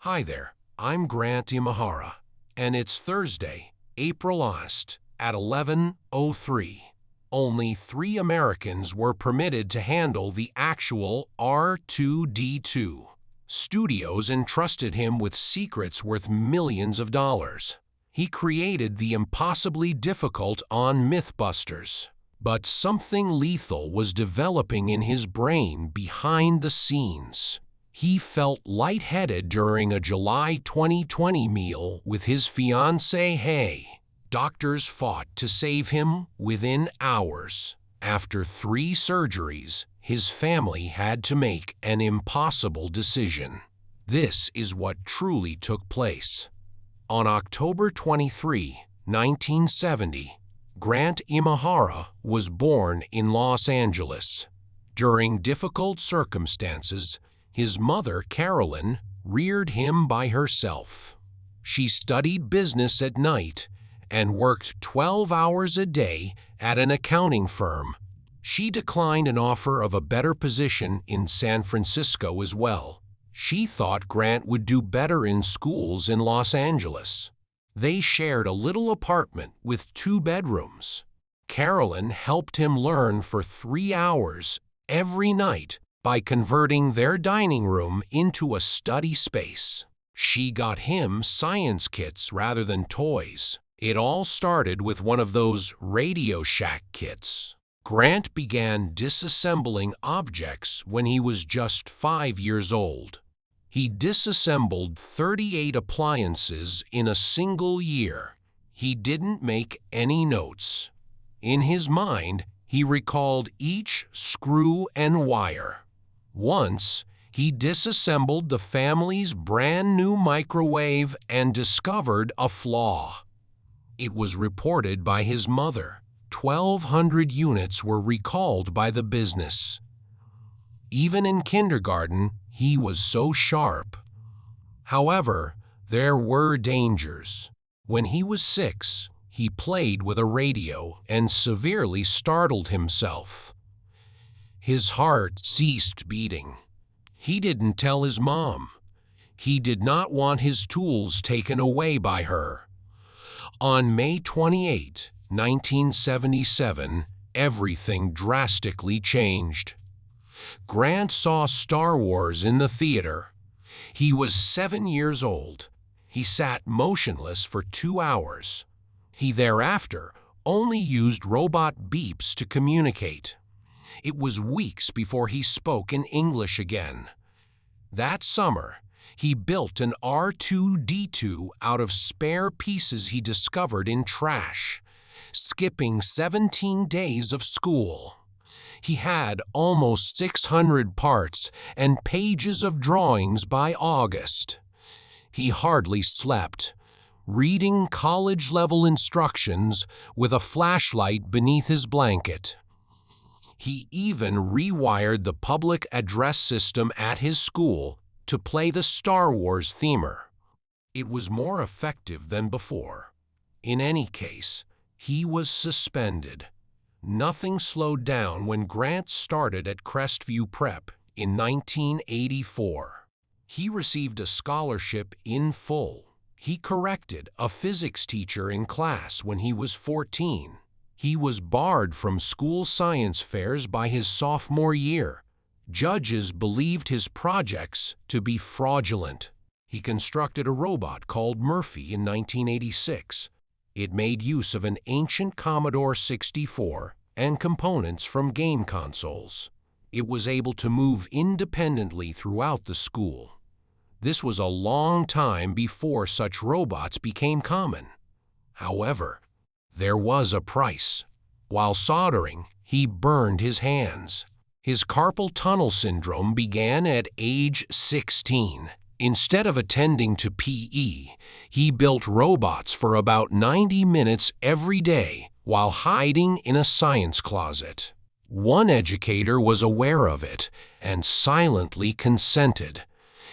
Hi there, I'm Grant Imahara, and it's Thursday, April last, at 11:03. Only 3 Americans were permitted to handle the actual R2-D2. Studios entrusted him with secrets worth millions of dollars. He created the impossibly difficult on MythBusters. But something lethal was developing in his brain behind the scenes. He felt lightheaded during a July 2020 meal with his fiancée Hay. Doctors fought to save him within hours. After 3 surgeries, his family had to make an impossible decision. This is what truly took place. On October 23, 1970, Grant Imahara was born in Los Angeles. During difficult circumstances, his mother, Carolyn, reared him by herself. She studied business at night and worked 12 hours a day at an accounting firm. She declined an offer of a better position in San Francisco as well. She thought Grant would do better in schools in Los Angeles. They shared a little apartment with 2 bedrooms. Carolyn helped him learn for 3 hours every night by converting their dining room into a study space. She got him science kits rather than toys. It all started with one of those Radio Shack kits. Grant began disassembling objects when he was just 5 years old. He disassembled 38 appliances in a single year. He didn't make any notes. In his mind, he recalled each screw and wire. Once, he disassembled the family's brand new microwave and discovered a flaw. It was reported by his mother. 1,200 units were recalled by the business. Even in kindergarten, he was so sharp. However, there were dangers. When he was 6, he played with a radio and severely startled himself. His heart ceased beating. He didn't tell his mom. He did not want his tools taken away by her. On May 28, 1977, everything drastically changed. Grant saw Star Wars in the theater. He was 7 years old. He sat motionless for 2 hours. He thereafter only used robot beeps to communicate. It was weeks before he spoke in English again. That summer, he built an R2-D2 out of spare pieces he discovered in trash, skipping 17 days of school. He had almost 600 parts and pages of drawings by August. He hardly slept, reading college-level instructions with a flashlight beneath his blanket. He even rewired the public address system at his school to play the Star Wars themer. It was more effective than before. In any case, he was suspended. Nothing slowed down when Grant started at Crestview Prep in 1984. He received a scholarship in full. He corrected a physics teacher in class when he was 14. He was barred from school science fairs by his sophomore year. Judges believed his projects to be fraudulent. He constructed a robot called Murphy in 1986. It made use of an ancient Commodore 64 and components from game consoles. It was able to move independently throughout the school. This was a long time before such robots became common. However, there was a price. While soldering, he burned his hands. His carpal tunnel syndrome began at age 16. Instead of attending to PE, he built robots for about 90 minutes every day while hiding in a science closet. One educator was aware of it and silently consented.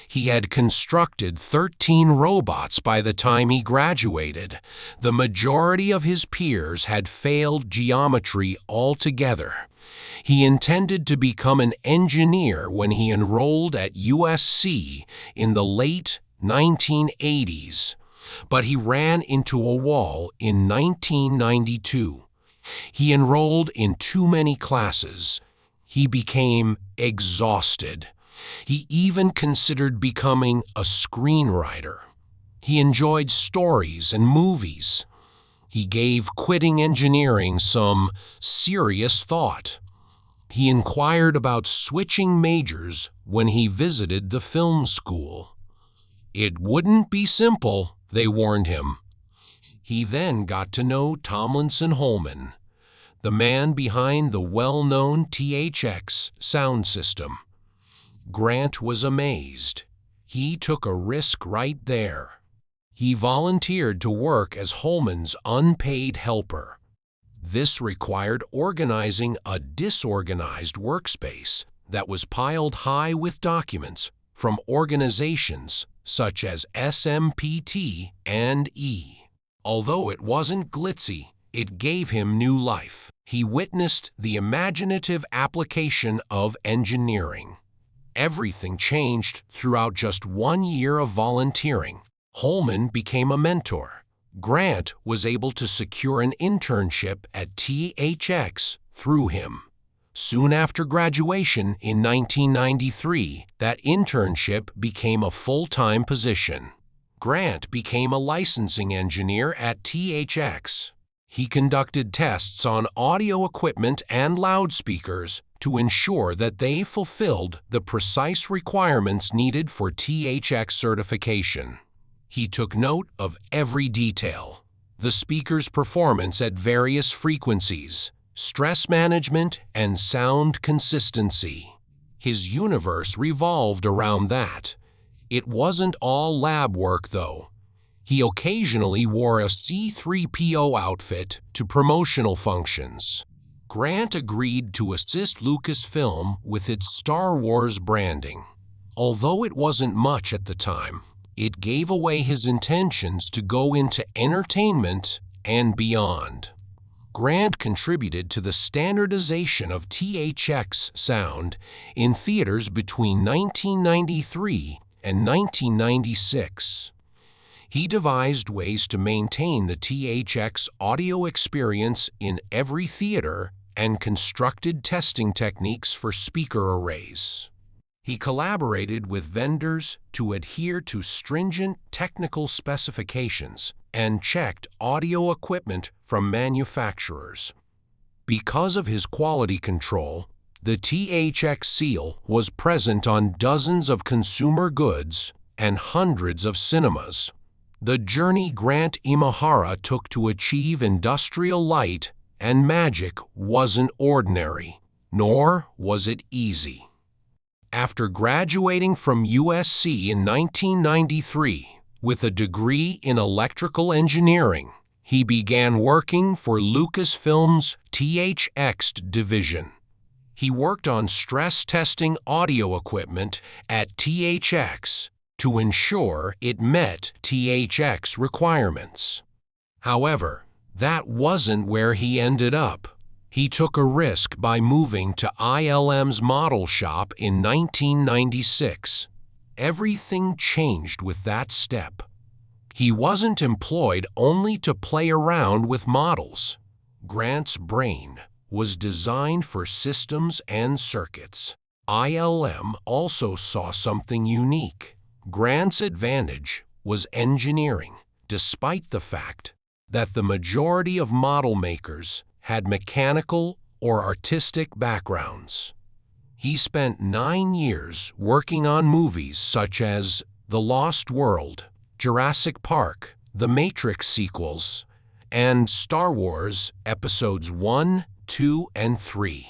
He had constructed 13 robots by the time he graduated. The majority of his peers had failed geometry altogether. He intended to become an engineer when he enrolled at USC in the late 1980s, but he ran into a wall in 1992. He enrolled in too many classes. He became exhausted. He even considered becoming a screenwriter. He enjoyed stories and movies. He gave quitting engineering some serious thought. He inquired about switching majors when he visited the film school. It wouldn't be simple, they warned him. He then got to know Tomlinson Holman, the man behind the well-known THX sound system. Grant was amazed. He took a risk right there. He volunteered to work as Holman's unpaid helper. This required organizing a disorganized workspace that was piled high with documents from organizations such as SMPT and E. Although it wasn't glitzy, it gave him new life. He witnessed the imaginative application of engineering. Everything changed throughout just 1 year of volunteering. Holman became a mentor. Grant was able to secure an internship at THX through him. Soon after graduation in 1993, that internship became a full-time position. Grant became a licensing engineer at THX. He conducted tests on audio equipment and loudspeakers to ensure that they fulfilled the precise requirements needed for THX certification. He took note of every detail: the speaker's performance at various frequencies, stress management, and sound consistency. His universe revolved around that. It wasn't all lab work, though. He occasionally wore a C-3PO outfit to promotional functions. Grant agreed to assist Lucasfilm with its Star Wars branding. Although it wasn't much at the time, it gave away his intentions to go into entertainment and beyond. Grant contributed to the standardization of THX sound in theaters between 1993 and 1996. He devised ways to maintain the THX audio experience in every theater and constructed testing techniques for speaker arrays. He collaborated with vendors to adhere to stringent technical specifications and checked audio equipment from manufacturers. Because of his quality control, the THX seal was present on dozens of consumer goods and hundreds of cinemas. The journey Grant Imahara took to achieve industrial light and magic wasn't ordinary, nor was it easy. After graduating from USC in 1993 with a degree in electrical engineering, he began working for Lucasfilm's THX division. He worked on stress testing audio equipment at THX to ensure it met THX requirements. However, that wasn't where he ended up. He took a risk by moving to ILM's model shop in 1996. Everything changed with that step. He wasn't employed only to play around with models. Grant's brain was designed for systems and circuits. ILM also saw something unique. Grant's advantage was engineering, despite the fact that the majority of model makers had mechanical or artistic backgrounds. He spent 9 years working on movies such as The Lost World, Jurassic Park, The Matrix sequels, and Star Wars Episodes 1, 2, and 3.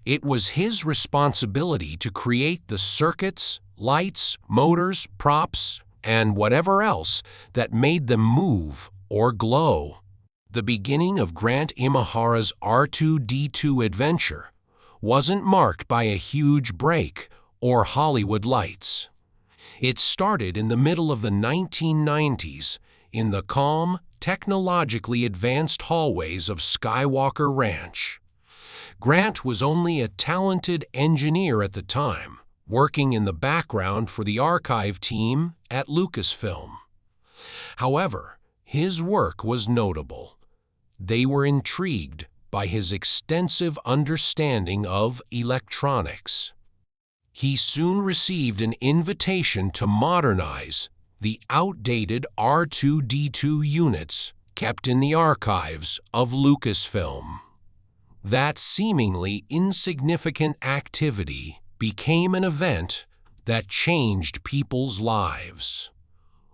It was his responsibility to create the circuits, lights, motors, props, and whatever else that made them move or glow. The beginning of Grant Imahara's R2-D2 adventure wasn't marked by a huge break or Hollywood lights. It started in the middle of the 1990s in the calm, technologically advanced hallways of Skywalker Ranch. Grant was only a talented engineer at the time, working in the background for the archive team at Lucasfilm. However, his work was notable. They were intrigued by his extensive understanding of electronics. He soon received an invitation to modernize the outdated R2-D2 units kept in the archives of Lucasfilm. That seemingly insignificant activity became an event that changed people's lives.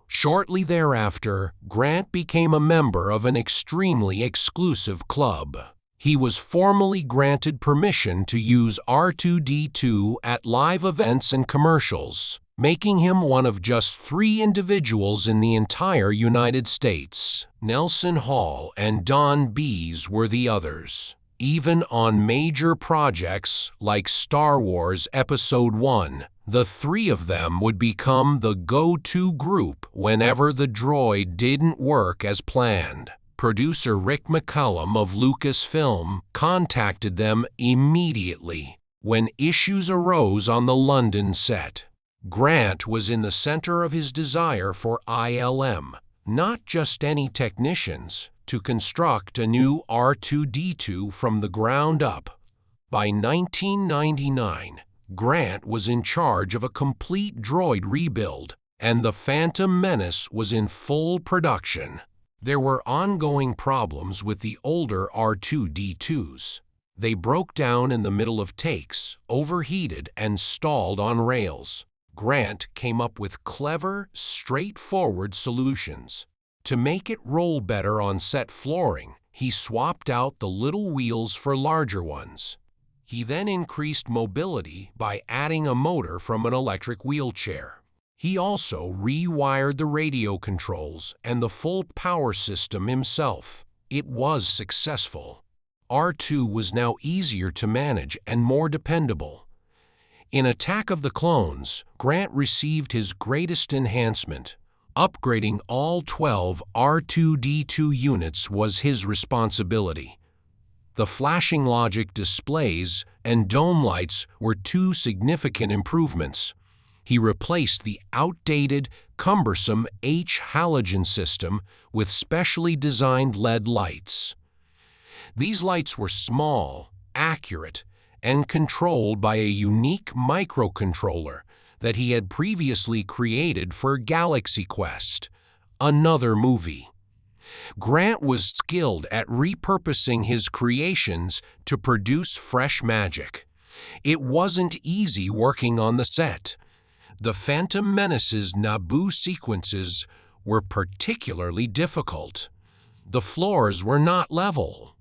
Shortly thereafter, Grant became a member of an extremely exclusive club. He was formally granted permission to use R2-D2 at live events and commercials, making him one of just 3 individuals in the entire United States. Nelson Hall and Don Bees were the others. Even on major projects like Star Wars Episode I, the 3 of them would become the go-to group whenever the droid didn't work as planned. Producer Rick McCallum of Lucasfilm contacted them immediately when issues arose on the London set. Grant was in the center of his desire for ILM, not just any technicians, to construct a new R2-D2 from the ground up. By 1999, Grant was in charge of a complete droid rebuild, and the Phantom Menace was in full production. There were ongoing problems with the older R2-D2s. They broke down in the middle of takes, overheated, and stalled on rails. Grant came up with clever, straightforward solutions. To make it roll better on set flooring, he swapped out the little wheels for larger ones. He then increased mobility by adding a motor from an electric wheelchair. He also rewired the radio controls and the full power system himself. It was successful. R2 was now easier to manage and more dependable. In Attack of the Clones, Grant received his greatest enhancement. Upgrading all 12 R2-D2 units was his responsibility. The flashing logic displays and dome lights were 2 significant improvements. He replaced the outdated, cumbersome H-halogen system with specially designed LED lights. These lights were small, accurate, and controlled by a unique microcontroller that he had previously created for Galaxy Quest, another movie. Grant was skilled at repurposing his creations to produce fresh magic. It wasn't easy working on the set. The Phantom Menace's Naboo sequences were particularly difficult. The floors were not level.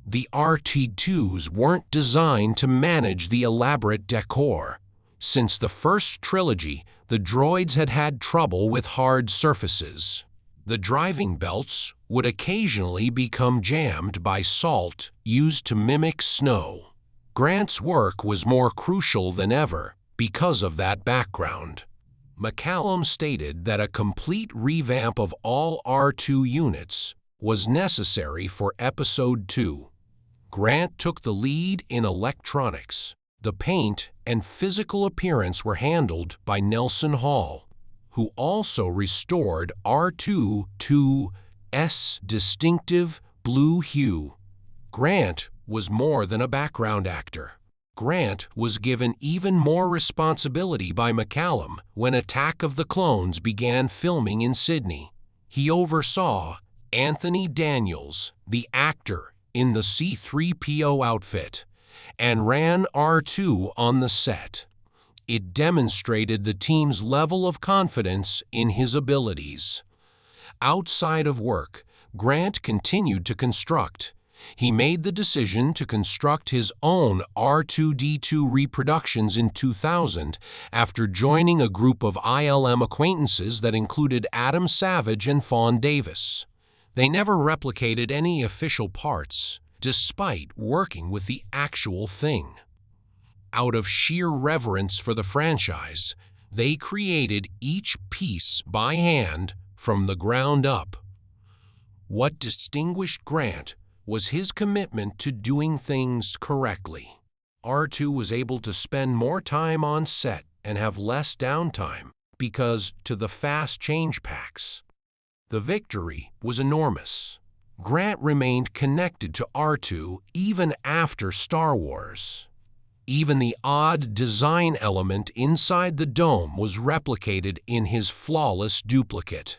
The R2-D2s weren't designed to manage the elaborate decor. Since the first trilogy, the droids had had trouble with hard surfaces. The driving belts would occasionally become jammed by salt used to mimic snow. Grant's work was more crucial than ever because of that background. McCallum stated that a complete revamp of all R2 units was necessary for Episode II. Grant took the lead in electronics. The paint and physical appearance were handled by Nelson Hall, who also restored R2 to S distinctive blue hue. Grant was more than a background actor. Grant was given even more responsibility by McCallum when Attack of the Clones began filming in Sydney. He oversaw Anthony Daniels, the actor, in the C-3PO outfit, and ran R2 on the set. It demonstrated the team's level of confidence in his abilities. Outside of work, Grant continued to construct. He made the decision to construct his own R2-D2 reproductions in 2000 after joining a group of ILM acquaintances that included Adam Savage and Fawn Davis. They never replicated any official parts, despite working with the actual thing. Out of sheer reverence for the franchise, they created each piece by hand from the ground up. What distinguished Grant was his commitment to doing things correctly. R2 was able to spend more time on set and have less downtime because to the fast change packs. The victory was enormous. Grant remained connected to R2 even after Star Wars. Even the odd design element inside the dome was replicated in his flawless duplicate.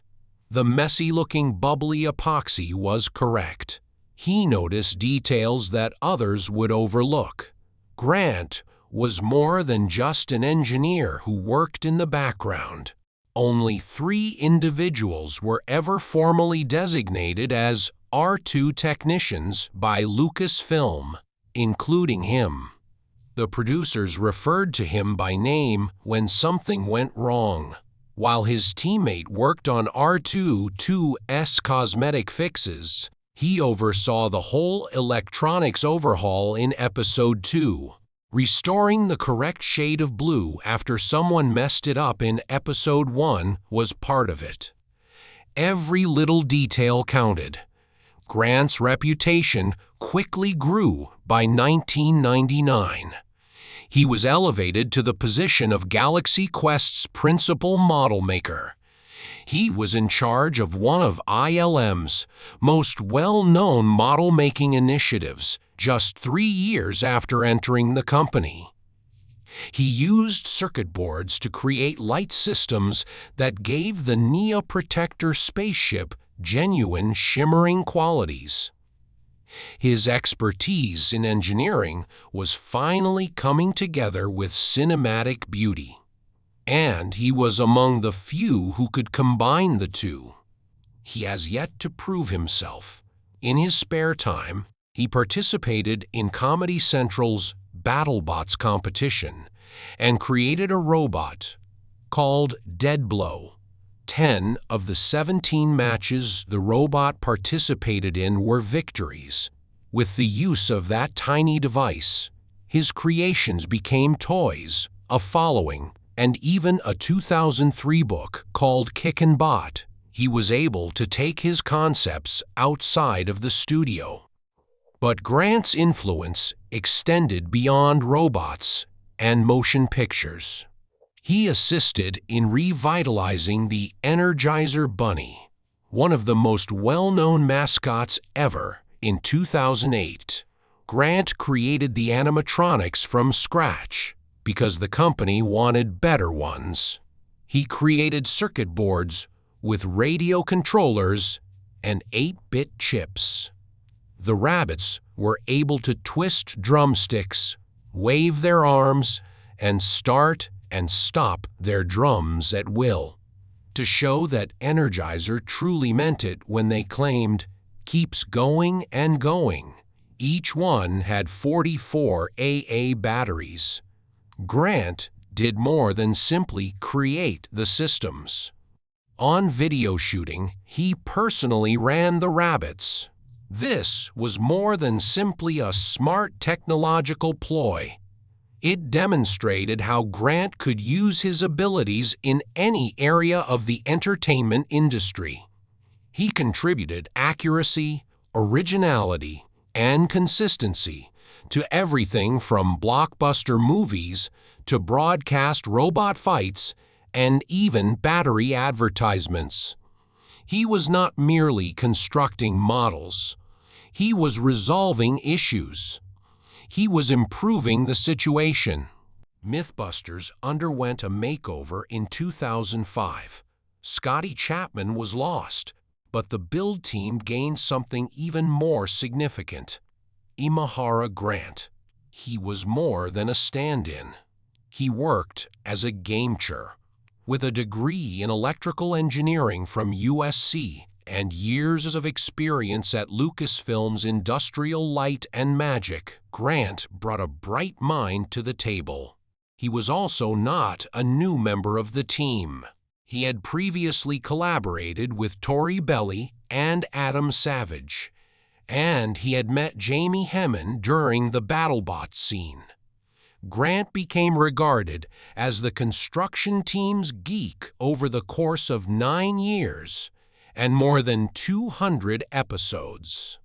The messy-looking bubbly epoxy was correct. He noticed details that others would overlook. Grant was more than just an engineer who worked in the background. Only 3 individuals were ever formally designated as R2 technicians by Lucasfilm, including him. The producers referred to him by name when something went wrong. While his teammate worked on R2-2's cosmetic fixes, he oversaw the whole electronics overhaul in Episode 2. Restoring the correct shade of blue after someone messed it up in Episode 1 was part of it. Every little detail counted. Grant's reputation quickly grew by 1999. He was elevated to the position of Galaxy Quest's principal model maker. He was in charge of one of ILM's most well-known model-making initiatives just 3 years after entering the company. He used circuit boards to create light systems that gave the Neo Protector spaceship genuine shimmering qualities. His expertise in engineering was finally coming together with cinematic beauty. And he was among the few who could combine the two. He has yet to prove himself. In his spare time, he participated in Comedy Central's BattleBots competition and created a robot called Deadblow. 10 of the 17 matches the robot participated in were victories. With the use of that tiny device, his creations became toys, a following, and even a 2003 book called Kickin' Bot. He was able to take his concepts outside of the studio. But Grant's influence extended beyond robots and motion pictures. He assisted in revitalizing the Energizer Bunny, one of the most well-known mascots ever. In 2008, Grant created the animatronics from scratch because the company wanted better ones. He created circuit boards with radio controllers and 8-bit chips. The rabbits were able to twist drumsticks, wave their arms, and start and stop their drums at will. To show that Energizer truly meant it when they claimed, "keeps going and going." Each one had 44 AA batteries. Grant did more than simply create the systems. On video shooting, he personally ran the rabbits. This was more than simply a smart technological ploy. It demonstrated how Grant could use his abilities in any area of the entertainment industry. He contributed accuracy, originality, and consistency to everything from blockbuster movies to broadcast robot fights and even battery advertisements. He was not merely constructing models. He was resolving issues. He was improving the situation. MythBusters underwent a makeover in 2005. Scotty Chapman was lost, but the build team gained something even more significant. Imahara Grant. He was more than a stand-in. He worked as a gamecher. With a degree in electrical engineering from USC and years of experience at Lucasfilm's Industrial Light and Magic, Grant brought a bright mind to the table. He was also not a new member of the team. He had previously collaborated with Tori Belli and Adam Savage, and he had met Jamie Hemon during the BattleBots scene. Grant became regarded as the construction team's geek over the course of 9 years and more than 200 episodes.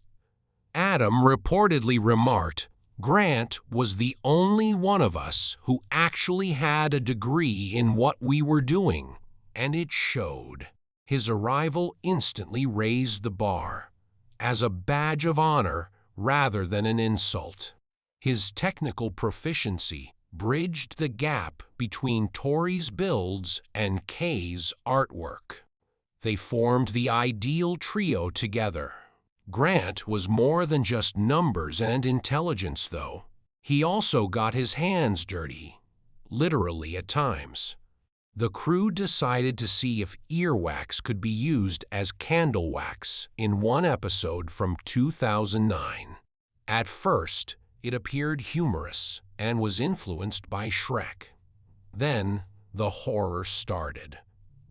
Adam reportedly remarked, Grant was the only one of us who actually had a degree in what we were doing, and it showed. His arrival instantly raised the bar, as a badge of honor rather than an insult. His technical proficiency bridged the gap between Tori's builds and Kay's artwork. They formed the ideal trio together. Grant was more than just numbers and intelligence, though. He also got his hands dirty, literally at times. The crew decided to see if earwax could be used as candle wax in one episode from 2009. At first, it appeared humorous and was influenced by Shrek. Then, the horror started.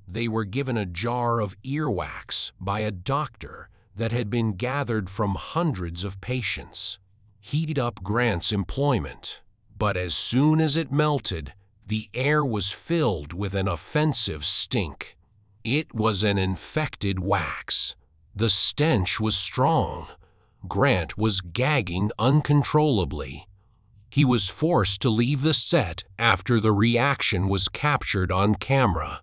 They were given a jar of earwax by a doctor that had been gathered from hundreds of patients. Heated up Grant's employment, but as soon as it melted, the air was filled with an offensive stink. It was an infected wax. The stench was strong. Grant was gagging uncontrollably. He was forced to leave the set after the reaction was captured on camera.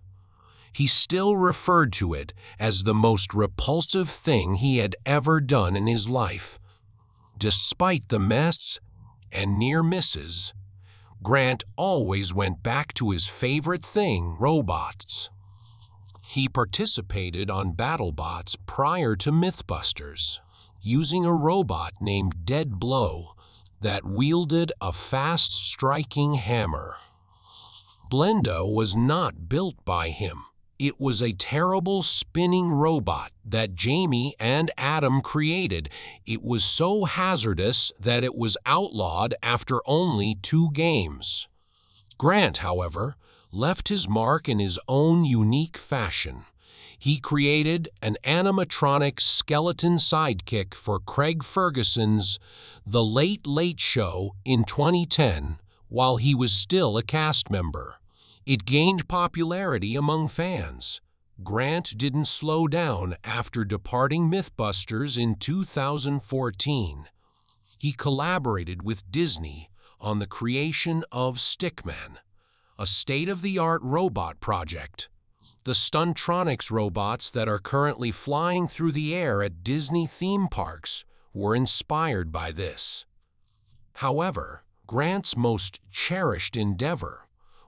He still referred to it as the most repulsive thing he had ever done in his life. Despite the mess and near misses, Grant always went back to his favorite thing, robots. He participated on BattleBots prior to MythBusters, using a robot named Dead Blow that wielded a fast-striking hammer. Blendo was not built by him. It was a terrible spinning robot that Jamie and Adam created. It was so hazardous that it was outlawed after only 2 games. Grant, however, left his mark in his own unique fashion. He created an animatronic skeleton sidekick for Craig Ferguson's The Late Late Show in 2010 while he was still a cast member. It gained popularity among fans. Grant didn't slow down after departing MythBusters in 2014. He collaborated with Disney on the creation of Stickman, a state-of-the-art robot project. The Stuntronics robots that are currently flying through the air at Disney theme parks were inspired by this. However, Grant's most cherished endeavor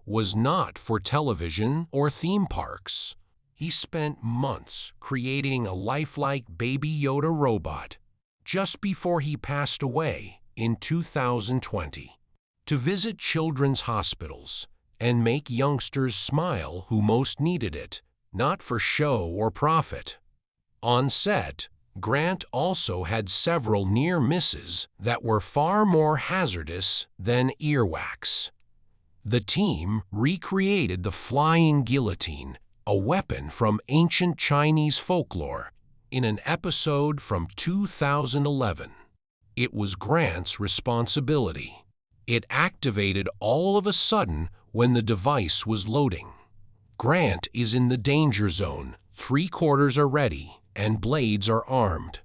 was not for television or theme parks. He spent months creating a lifelike Baby Yoda robot just before he passed away in 2020 to visit children's hospitals and make youngsters smile who most needed it, not for show or profit. On set, Grant also had several near misses that were far more hazardous than earwax. The team recreated the flying guillotine, a weapon from ancient Chinese folklore, in an episode from 2011. It was Grant's responsibility. It activated all of a sudden when the device was loading. Grant is in the danger zone, 3/4 are ready, and blades are armed.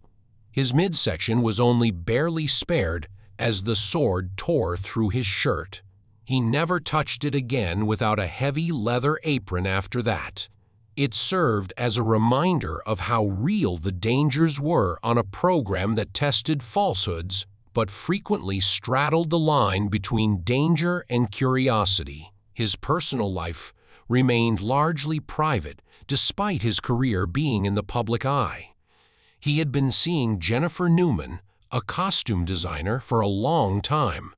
His midsection was only barely spared as the sword tore through his shirt. He never touched it again without a heavy leather apron after that. It served as a reminder of how real the dangers were on a program that tested falsehoods but frequently straddled the line between danger and curiosity. His personal life remained largely private despite his career being in the public eye. He had been seeing Jennifer Newman, a costume designer, for a long time.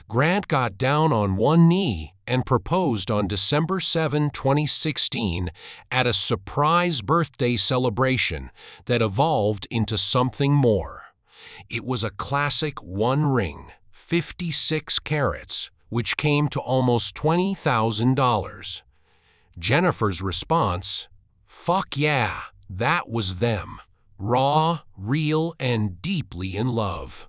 Grant got down on one knee and proposed on December 7, 2016 at a surprise birthday celebration that evolved into something more. It was a classic one ring, 56 carats, which came to almost $20,000. Jennifer's response, "Fuck yeah, that was them. Raw, real, and deeply in love."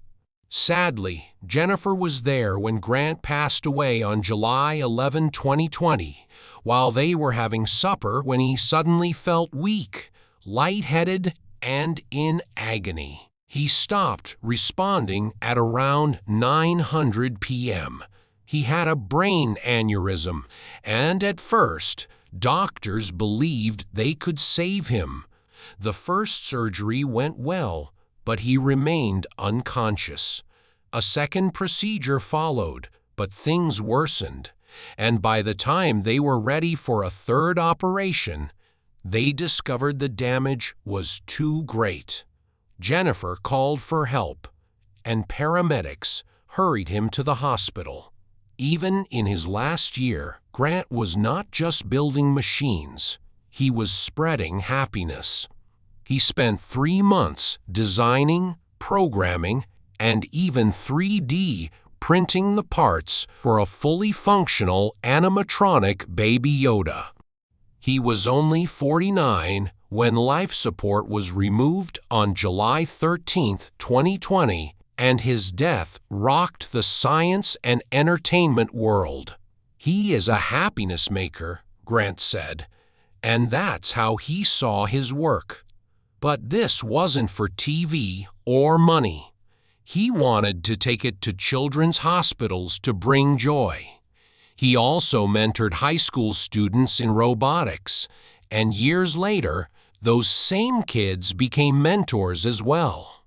Sadly, Jennifer was there when Grant passed away on July 11, 2020, while they were having supper when he suddenly felt weak, lightheaded, and in agony. He stopped responding at around 900 p.m. He had a brain aneurysm, and at first, doctors believed they could save him. The first surgery went well, but he remained unconscious. A second procedure followed, but things worsened, and by the time they were ready for a third operation, they discovered the damage was too great. Jennifer called for help, and paramedics hurried him to the hospital. Even in his last year, Grant was not just building machines, he was spreading happiness. He spent 3 months designing, programming, and even 3D printing the parts for a fully functional animatronic Baby Yoda. He was only 49 when life support was removed on July 13, 2020, and his death rocked the science and entertainment world. "He is a happiness maker," Grant said, and that's how he saw his work. But this wasn't for TV or money. He wanted to take it to children's hospitals to bring joy. He also mentored high school students in robotics, and years later, those same kids became mentors as well.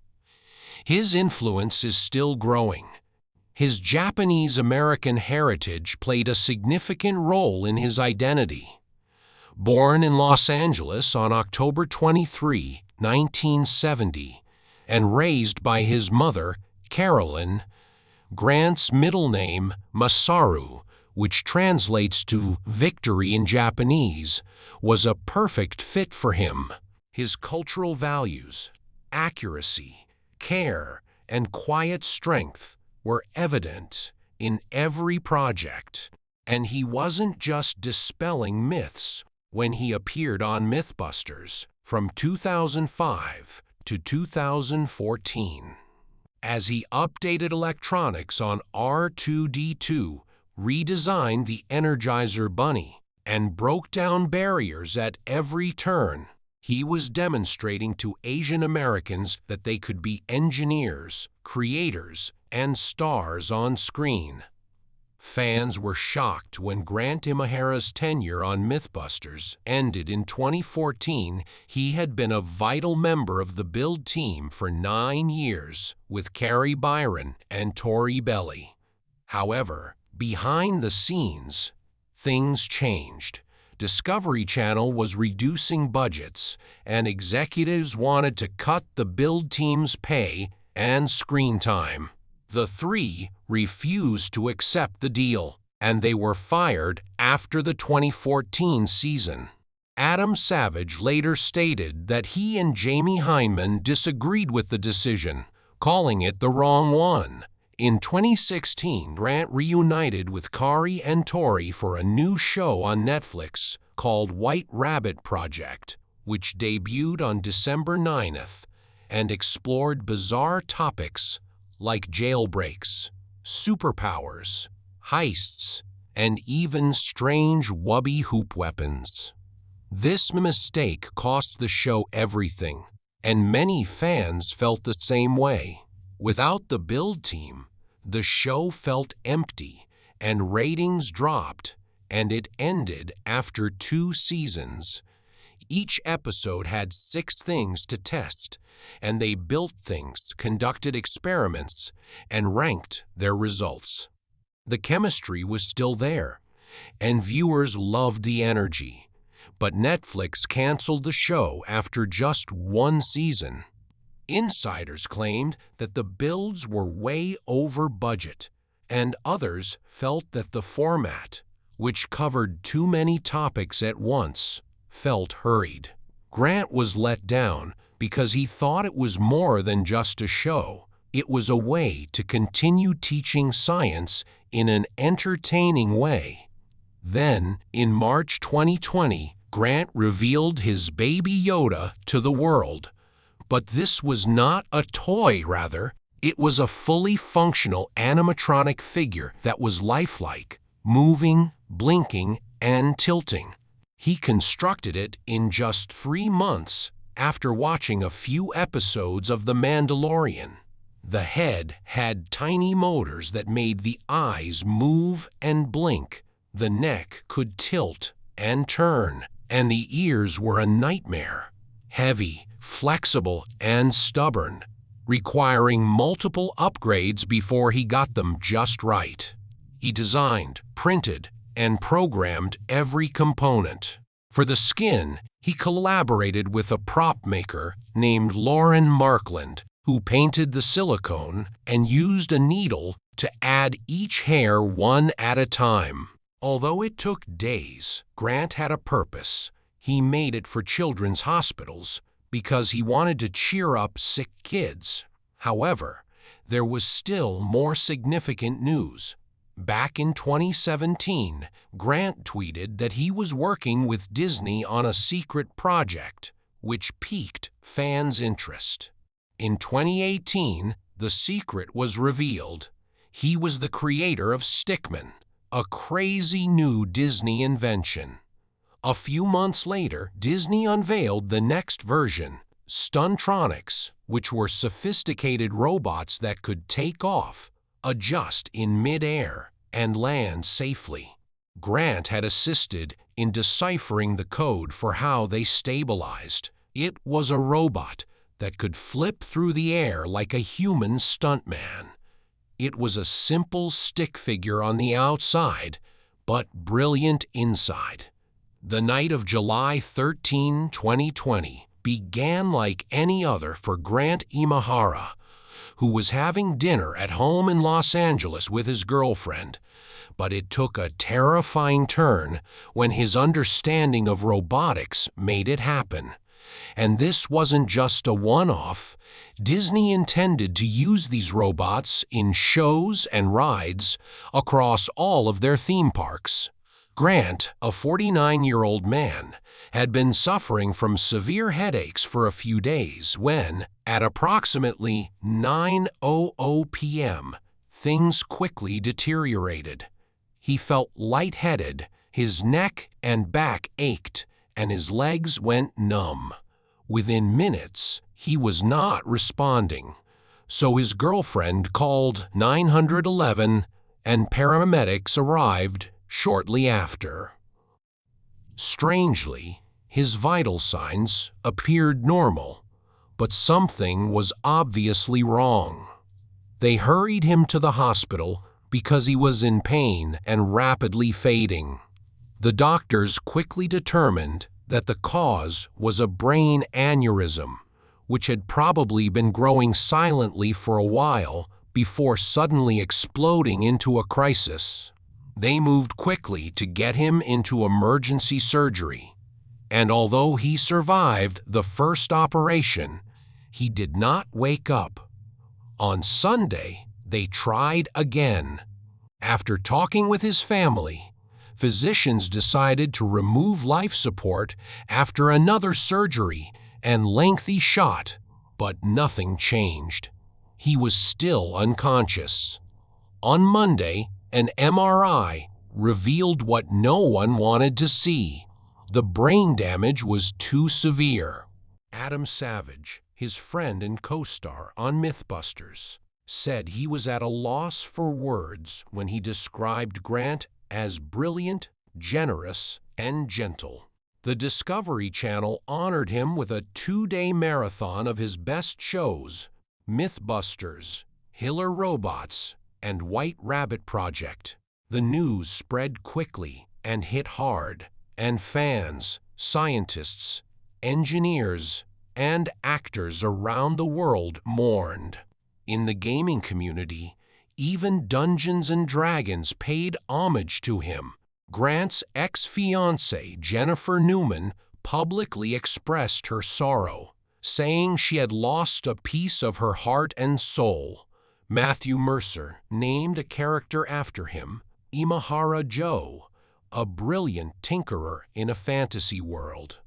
His influence is still growing. His Japanese-American heritage played a significant role in his identity. Born in Los Angeles on October 23, 1970, and raised by his mother, Carolyn, Grant's middle name, Masaru, which translates to victory in Japanese, was a perfect fit for him. His cultural values, accuracy, care, and quiet strength were evident in every project, and he wasn't just dispelling myths when he appeared on MythBusters from 2005 to 2014. As he updated electronics on R2-D2, redesigned the Energizer Bunny, and broke down barriers at every turn, he was demonstrating to Asian Americans that they could be engineers, creators, and stars on screen. Fans were shocked when Grant Imahara's tenure on MythBusters ended in 2014. He had been a vital member of the build team for 9 years with Carrie Byron and Tori Belli. However, behind the scenes, things changed. Discovery Channel was reducing budgets, and executives wanted to cut the build team's pay and screen time. The three refused to accept the deal, and they were fired after the 2014 season. Adam Savage later stated that he and Jamie Hyneman disagreed with the decision, calling it the wrong one. In 2016, Grant reunited with Kari and Tori for a new show on Netflix called White Rabbit Project, which debuted on December 9th and explored bizarre topics like jailbreaks, superpowers, heists, and even strange wubby hoop weapons. This mistake cost the show everything, and many fans felt the same way. Without the build team, the show felt empty, and ratings dropped, and it ended after 2 seasons. Each episode had 6 things to test, and they built things, conducted experiments, and ranked their results. The chemistry was still there, and viewers loved the energy, but Netflix canceled the show after just 1 season. Insiders claimed that the builds were way over budget, and others felt that the format, which covered too many topics at once, felt hurried. Grant was let down because he thought it was more than just a show. It was a way to continue teaching science in an entertaining way. Then, in March 2020, Grant revealed his Baby Yoda to the world. But this was not a toy, rather, it was a fully functional animatronic figure that was lifelike, moving, blinking, and tilting. He constructed it in just 3 months after watching a few episodes of The Mandalorian. The head had tiny motors that made the eyes move and blink, the neck could tilt and turn, and the ears were a nightmare. Heavy, flexible, and stubborn, requiring multiple upgrades before he got them just right. He designed, printed, and programmed every component. For the skin, he collaborated with a prop maker named Lauren Markland, who painted the silicone and used a needle to add each hair one at a time. Although it took days, Grant had a purpose. He made it for children's hospitals because he wanted to cheer up sick kids. However, there was still more significant news. Back in 2017, Grant tweeted that he was working with Disney on a secret project, which piqued fans' interest. In 2018, the secret was revealed. He was the creator of Stickman, a crazy new Disney invention. A few months later, Disney unveiled the next version, Stuntronics, which were sophisticated robots that could take off, adjust in mid-air, and land safely. Grant had assisted in deciphering the code for how they stabilized. It was a robot that could flip through the air like a human stuntman. It was a simple stick figure on the outside, but brilliant inside. The night of July 13, 2020, began like any other for Grant Imahara, who was having dinner at home in Los Angeles with his girlfriend. But it took a terrifying turn when his understanding of robotics made it happen. And this wasn't just a one-off. Disney intended to use these robots in shows and rides across all of their theme parks. Grant, a 49-year-old man, had been suffering from severe headaches for a few days when, at approximately 9:00 p.m., things quickly deteriorated. He felt lightheaded, his neck and back ached, and his legs went numb. Within minutes, he was not responding, so his girlfriend called 911 and paramedics arrived shortly after. Strangely, his vital signs appeared normal, but something was obviously wrong. They hurried him to the hospital because he was in pain and rapidly fading. The doctors quickly determined that the cause was a brain aneurysm, which had probably been growing silently for a while before suddenly exploding into a crisis. They moved quickly to get him into emergency surgery, and although he survived the first operation, he did not wake up. On Sunday, they tried again. After talking with his family, physicians decided to remove life support after another surgery and lengthy shot, but nothing changed. He was still unconscious. On Monday, an MRI revealed what no one wanted to see. The brain damage was too severe. Adam Savage, his friend and co-star on MythBusters, said he was at a loss for words when he described Grant as brilliant, generous, and gentle. The Discovery Channel honored him with a 2-day marathon of his best shows, MythBusters, Hiller Robots, and White Rabbit Project. The news spread quickly and hit hard, and fans, scientists, engineers, and actors around the world mourned. In the gaming community, even Dungeons & Dragons paid homage to him. Grant's ex-fiancée, Jennifer Newman, publicly expressed her sorrow, saying she had lost a piece of her heart and soul. Matthew Mercer named a character after him, Imahara Joe, a brilliant tinkerer in a fantasy world.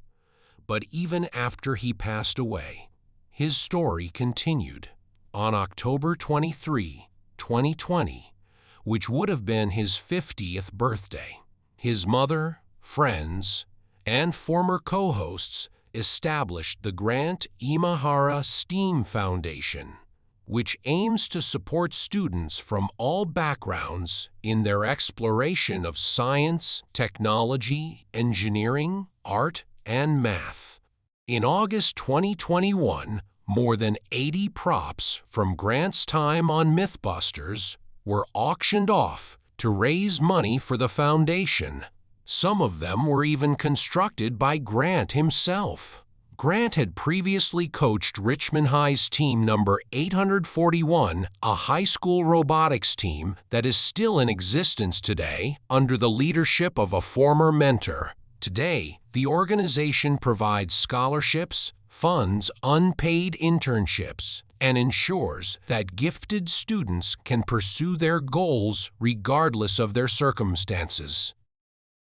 But even after he passed away, his story continued. On October 23, 2020, which would have been his 50th birthday, his mother, friends, and former co-hosts established the Grant Imahara STEAM Foundation, which aims to support students from all backgrounds in their exploration of science, technology, engineering, art, and math. In August 2021, more than 80 props from Grant's time on MythBusters were auctioned off to raise money for the foundation. Some of them were even constructed by Grant himself. Grant had previously coached Richmond High's team number 841, a high school robotics team that is still in existence today under the leadership of a former mentor. Today, the organization provides scholarships, funds unpaid internships, and ensures that gifted students can pursue their goals regardless of their circumstances.